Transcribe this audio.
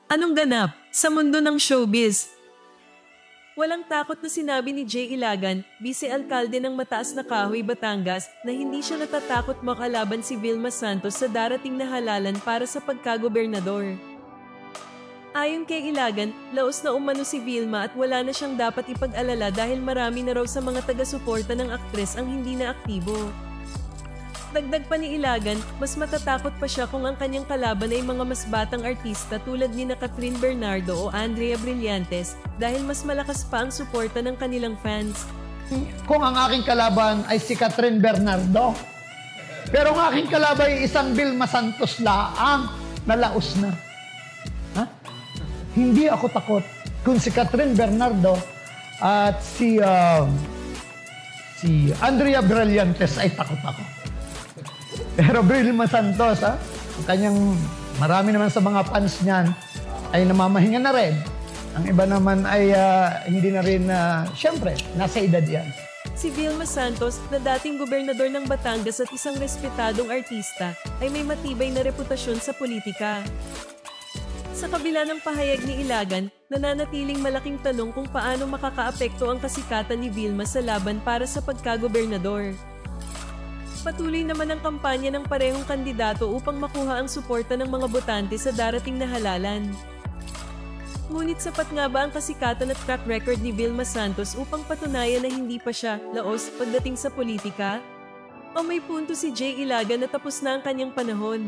Anong ganap sa mundo ng showbiz? Walang takot na sinabi ni Jay Ilagan, vice-alkalde ng Mataas na Kahoy, Batangas, na hindi siya natatakot makalaban si Vilma Santos sa darating na halalan para sa pagkagobernador. Ayon kay Ilagan, laos na umano si Vilma at wala na siyang dapat ipag-alala dahil marami na raw sa mga taga-suporta ng aktres ang hindi na aktibo. Dagdag pa ni Ilagan, mas matatakot pa siya kung ang kanyang kalaban ay mga mas batang artista tulad ni Catherine Bernardo o Andrea Brillantes dahil mas malakas pa ang suporta ng kanilang fans. Kung ang aking kalaban ay si Catherine Bernardo, pero ang aking kalaban ay isang Vilma Santos laang nalaos na. Ha? Hindi ako takot. Kung si Catherine Bernardo at si Andrea Brillantes ay takot ako. Pero Vilma Santos, ang kanyang marami naman sa mga fans niyan ay namamahinga na rin. Ang iba naman ay hindi na rin, siyempre, nasa edad yan. Si Vilma Santos, na dating gobernador ng Batangas at isang respetadong artista, ay may matibay na reputasyon sa politika. Sa kabila ng pahayag ni Ilagan, nananatiling malaking tanong kung paano makakaapekto ang kasikatan ni Vilma sa laban para sa pagkagobernador. Patuloy naman ang kampanya ng parehong kandidato upang makuha ang suporta ng mga botante sa darating na halalan. Ngunit sapat nga ba ang kasikatan at track record ni Vilma Santos upang patunayan na hindi pa siya laos pagdating sa politika? O may punto si Jay Ilagan na tapos na ang kanyang panahon?